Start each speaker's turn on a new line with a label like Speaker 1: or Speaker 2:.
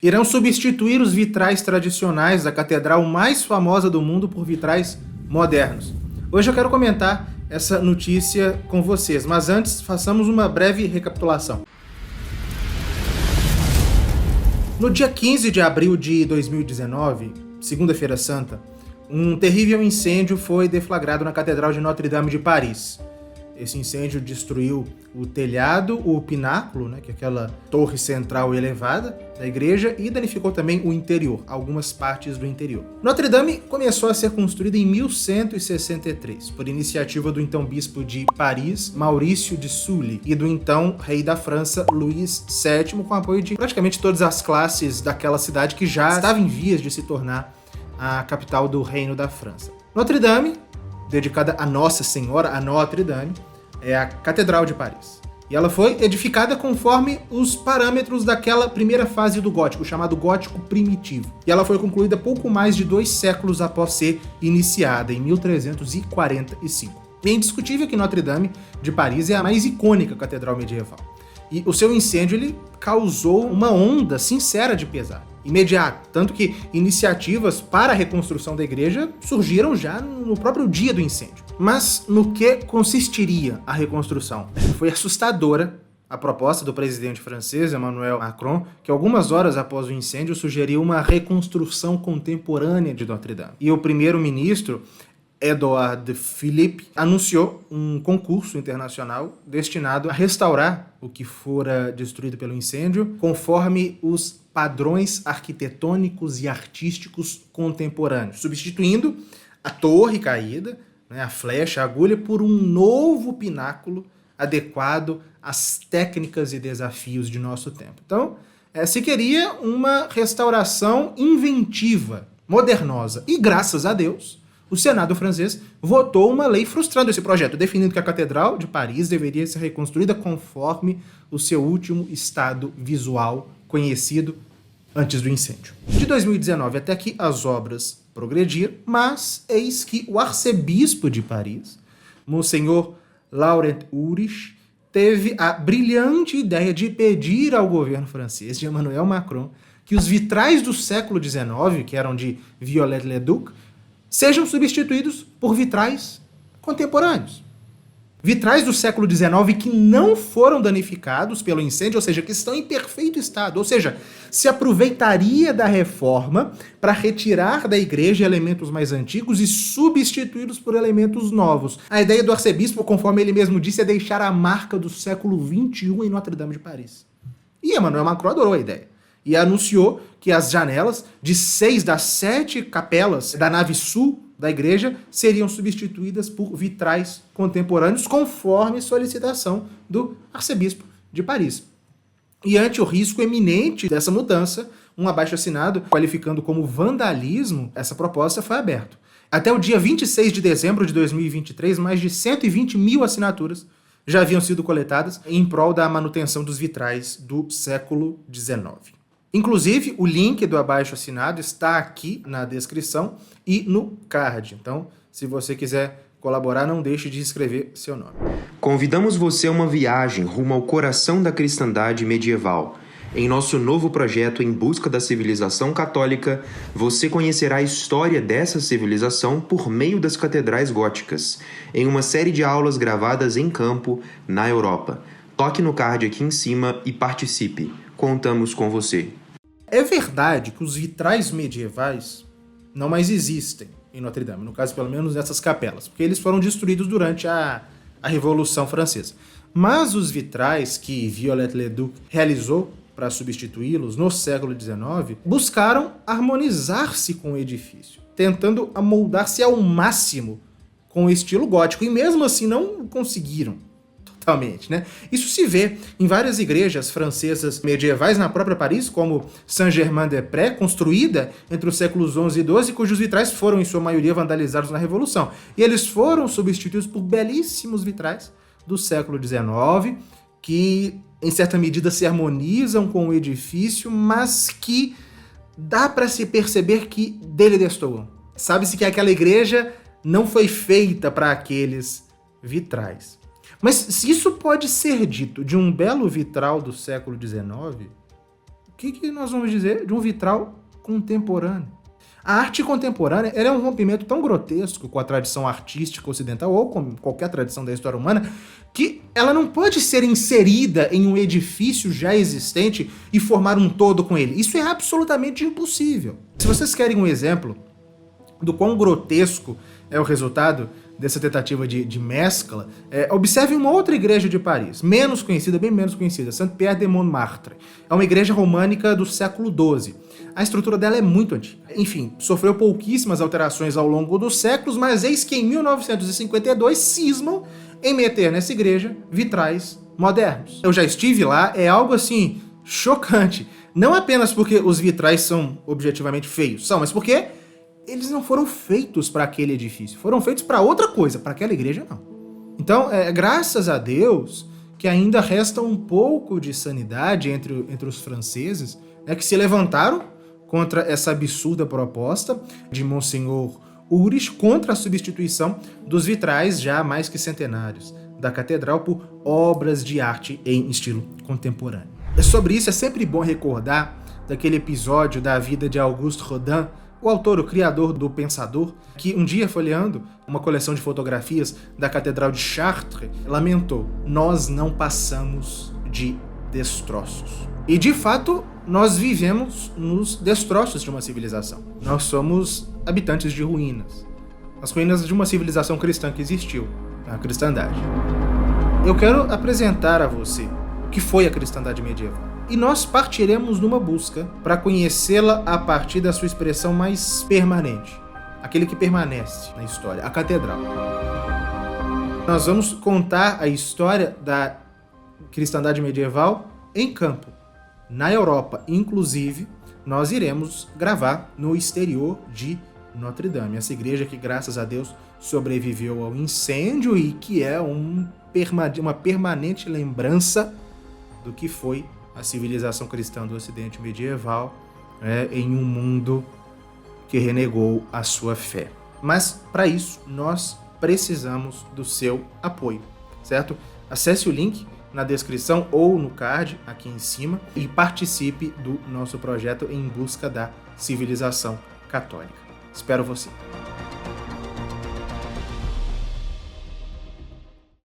Speaker 1: irão substituir os vitrais tradicionais da catedral mais famosa do mundo por vitrais modernos. Hoje eu quero comentar essa notícia com vocês, mas antes façamos uma breve recapitulação. No dia 15 de abril de 2019, segunda-feira santa, um terrível incêndio foi deflagrado na Catedral de Notre-Dame de Paris. Esse incêndio destruiu o telhado, o pináculo, que é aquela torre central elevada da igreja, e danificou também o interior, algumas partes do interior. Notre-Dame começou a ser construída em 1163, por iniciativa do então bispo de Paris, Maurício de Sully, e do então rei da França, Luís VII, com apoio de praticamente todas as classes daquela cidade que já estava em vias de se tornar a capital do Reino da França. Notre-Dame, dedicada a Nossa Senhora, a Notre-Dame, é a Catedral de Paris. E ela foi edificada conforme os parâmetros daquela primeira fase do gótico, chamado gótico primitivo. E ela foi concluída pouco mais de 2 séculos após ser iniciada, em 1345. É indiscutível que Notre-Dame de Paris é a mais icônica catedral medieval. E o seu incêndio ele causou uma onda sincera de pesar, imediato, tanto que iniciativas para a reconstrução da igreja surgiram já no próprio dia do incêndio. Mas no que consistiria a reconstrução? Foi assustadora a proposta do presidente francês, Emmanuel Macron, que algumas horas após o incêndio sugeriu uma reconstrução contemporânea de Notre-Dame. E o primeiro-ministro, Édouard Philippe, anunciou um concurso internacional destinado a restaurar o que fora destruído pelo incêndio, conforme os padrões arquitetônicos e artísticos contemporâneos, substituindo a torre caída, a flecha, a agulha, por um novo pináculo adequado às técnicas e desafios de nosso tempo. Então, se queria uma restauração inventiva, modernosa, e graças a Deus, o Senado francês votou uma lei frustrando esse projeto, definindo que a Catedral de Paris deveria ser reconstruída conforme o seu último estado visual conhecido antes do incêndio. De 2019 até aqui, as obras progrediram, mas eis que o arcebispo de Paris, Monsenhor Laurent Urich, teve a brilhante ideia de pedir ao governo francês, de Emmanuel Macron, que os vitrais do século XIX, que eram de Viollet-le-Duc, sejam substituídos por vitrais contemporâneos. Vitrais do século XIX que não foram danificados pelo incêndio, ou seja, que estão em perfeito estado, ou seja, se aproveitaria da reforma para retirar da igreja elementos mais antigos e substituí-los por elementos novos. A ideia do arcebispo, conforme ele mesmo disse, é deixar a marca do século XXI em Notre-Dame de Paris. E Emmanuel Macron adorou a ideia e anunciou que as janelas de 6 das 7 capelas da nave sul da igreja seriam substituídas por vitrais contemporâneos, conforme solicitação do arcebispo de Paris. E ante o risco eminente dessa mudança, um abaixo-assinado qualificando como vandalismo essa proposta foi aberto. Até o dia 26 de dezembro de 2023, mais de 120 mil assinaturas já haviam sido coletadas em prol da manutenção dos vitrais do século XIX. Inclusive, o link do abaixo-assinado está aqui na descrição e no card. Então, se você quiser colaborar, não deixe de escrever seu nome.
Speaker 2: Convidamos você a uma viagem rumo ao coração da cristandade medieval. Em nosso novo projeto Em Busca da Civilização Católica, você conhecerá a história dessa civilização por meio das catedrais góticas, em uma série de aulas gravadas em campo na Europa. Toque no card aqui em cima e participe. Contamos com você.
Speaker 1: É verdade que os vitrais medievais não mais existem em Notre-Dame, no caso, pelo menos nessas capelas, porque eles foram destruídos durante a Revolução Francesa. Mas os vitrais que Viollet-le-Duc realizou para substituí-los no século XIX buscaram harmonizar-se com o edifício, tentando amoldar-se ao máximo com o estilo gótico, e mesmo assim não conseguiram. Totalmente, Isso se vê em várias igrejas francesas medievais na própria Paris, como Saint-Germain-des-Prés, construída entre os séculos XI e XII, cujos vitrais foram, em sua maioria, vandalizados na Revolução. E eles foram substituídos por belíssimos vitrais do século XIX, que, em certa medida, se harmonizam com o edifício, mas que dá para se perceber que dele destoam. Sabe-se que aquela igreja não foi feita para aqueles vitrais. Mas se isso pode ser dito de um belo vitral do século XIX, que nós vamos dizer de um vitral contemporâneo? A arte contemporânea ela é um rompimento tão grotesco com a tradição artística ocidental ou com qualquer tradição da história humana que ela não pode ser inserida em um edifício já existente e formar um todo com ele. Isso é absolutamente impossível. Se vocês querem um exemplo do quão grotesco é o resultado dessa tentativa de mescla, observe uma outra igreja de Paris, menos conhecida, bem menos conhecida, Saint-Pierre de Montmartre. É uma igreja românica do século XII. A estrutura dela é muito antiga. Enfim, sofreu pouquíssimas alterações ao longo dos séculos, mas eis que em 1952 cismam em meter nessa igreja vitrais modernos. Eu já estive lá, é algo assim chocante. Não apenas porque os vitrais são objetivamente feios, mas porque eles não foram feitos para aquele edifício, foram feitos para outra coisa, para aquela igreja não. Então, graças a Deus que ainda resta um pouco de sanidade entre os franceses, que se levantaram contra essa absurda proposta de Monsenhor Ulrich contra a substituição dos vitrais já mais que centenários da catedral por obras de arte em estilo contemporâneo. Sobre isso é sempre bom recordar daquele episódio da vida de Auguste Rodin, o autor, o criador do Pensador, que um dia folheando uma coleção de fotografias da Catedral de Chartres, lamentou: nós não passamos de destroços. E de fato, nós vivemos nos destroços de uma civilização. Nós somos habitantes de ruínas. As ruínas de uma civilização cristã que existiu, a cristandade. Eu quero apresentar a você o que foi a cristandade medieval. E nós partiremos numa busca para conhecê-la a partir da sua expressão mais permanente, aquele que permanece na história, a catedral. Nós vamos contar a história da cristandade medieval em campo, na Europa. Inclusive, nós iremos gravar no exterior de Notre Dame, essa igreja que, graças a Deus, sobreviveu ao incêndio e que é uma permanente lembrança do que foi a civilização cristã do Ocidente medieval em um mundo que renegou a sua fé. Mas, para isso, nós precisamos do seu apoio, certo? Acesse o link na descrição ou no card aqui em cima e participe do nosso projeto em busca da civilização católica. Espero você!